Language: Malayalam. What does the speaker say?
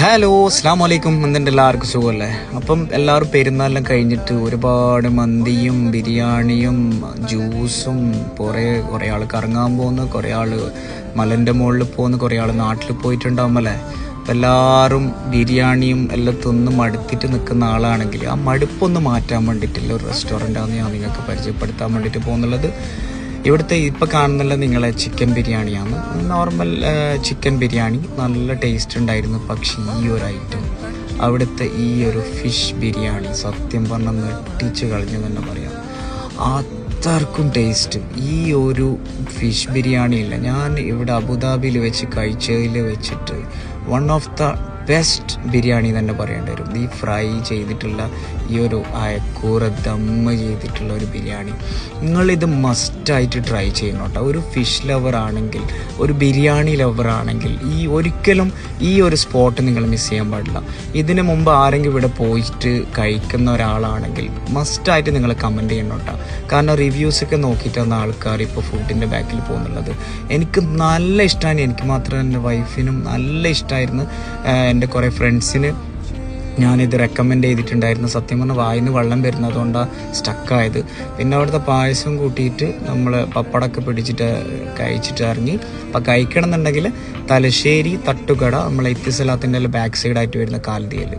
ഹലോ അസ്സലാമു അലൈക്കും. എന്തുണ്ട്, എല്ലാവർക്കും സുഖമല്ലേ? അപ്പം എല്ലാവരും പെരുന്നാളെല്ലാം കഴിഞ്ഞിട്ട് ഒരുപാട് മന്തിയും ബിരിയാണിയും ജ്യൂസും കുറേ ആൾ കറങ്ങാൻ പോകുന്നു, കുറേ ആൾ മലൻ്റെ മുകളിൽ പോകുന്നു, കുറേ ആൾ നാട്ടിൽ പോയിട്ടുണ്ടാവുമല്ലേ. അപ്പം എല്ലാവരും ബിരിയാണിയും എല്ലാം തിന്ന് മടുത്തിട്ട് നിൽക്കുന്ന ആളാണെങ്കിൽ ആ മടുപ്പൊന്ന് മാറ്റാൻ വേണ്ടിയിട്ടുള്ള ഒരു റെസ്റ്റോറൻ്റാണ് ഞാൻ നിങ്ങൾക്ക് പരിചയപ്പെടുത്താൻ വേണ്ടിയിട്ട് പോകുന്നുള്ളത്. ഇവിടുത്തെ ഇപ്പോൾ കാണുന്നുള്ള നിങ്ങളെ ചിക്കൻ ബിരിയാണിയാണ്. നോർമൽ ചിക്കൻ ബിരിയാണി നല്ല ടേസ്റ്റ് ഉണ്ടായിരുന്നു. പക്ഷേ ഈ ഒരു ഐറ്റം, അവിടുത്തെ ഈ ഒരു ഫിഷ് ബിരിയാണി സത്യം പറഞ്ഞാൽ നെട്ടിച്ച് കളഞ്ഞു തന്നെ പറയാം. അത്രക്കും ടേസ്റ്റ് ഈ ഒരു ഫിഷ് ബിരിയാണി ഇല്ല. ഞാൻ ഇവിടെ അബുദാബിയിൽ വെച്ച് കഴിച്ചതിൽ വെച്ചിട്ട് one of the best biryani തന്നെ പറയേണ്ടി വരും. ഈ ഫ്രൈ ചെയ്തിട്ടുള്ള ഈ ഒരു അയക്കൂറ ദമ്മ് ചെയ്തിട്ടുള്ള ഒരു ബിരിയാണി നിങ്ങളിത് മസ്റ്റായിട്ട് ട്രൈ ചെയ്യണം കേട്ടോ. ഒരു ഫിഷ് ലവർ ആണെങ്കിൽ, ഒരു ബിരിയാണി ലവർ ആണെങ്കിൽ ഒരിക്കലും ഈ ഒരു സ്പോട്ട് നിങ്ങൾ മിസ് ചെയ്യാൻ പാടില്ല. ഇതിന് മുമ്പ് ആരെങ്കിലും ഇവിടെ പോയിട്ട് കഴിക്കുന്ന ഒരാളാണെങ്കിൽ മസ്റ്റായിട്ട് നിങ്ങൾ കമൻറ്റ് ചെയ്യണം കേട്ടോ. കാരണം റിവ്യൂസൊക്കെ നോക്കിയിട്ടാണ് ആൾക്കാർ ഇപ്പോൾ ഫുഡിൻ്റെ ബാക്കിൽ പോകുന്നുള്ളത്. എനിക്ക് നല്ല ഇഷ്ടമാണ്, എനിക്ക് മാത്രമല്ല എൻ്റെ വൈഫിനും നല്ല ഇഷ്ടമായിരുന്നു. എൻ്റെ കുറേ ഫ്രണ്ട്സിന് ഞാനിത് റെക്കമെൻഡ് ചെയ്തിട്ടുണ്ടായിരുന്നു. സത്യം പറഞ്ഞാൽ വായിന്ന് വെള്ളം വരുന്നതുകൊണ്ടാണ് സ്റ്റക്കായത്. പിന്നെ അവിടുത്തെ പായസം കൂട്ടിയിട്ട് നമ്മൾ പപ്പടമൊക്കെ പിടിച്ചിട്ട് കഴിച്ചിട്ട് ഇറങ്ങി. അപ്പം കഴിക്കണം എന്നുണ്ടെങ്കിൽ തലശ്ശേരി തട്ടുകട, നമ്മളെ ഇത്തിസലാത്തിൻ്റെ ബാക്ക് സൈഡായിട്ട് വരുന്ന കാൽദിയൽ.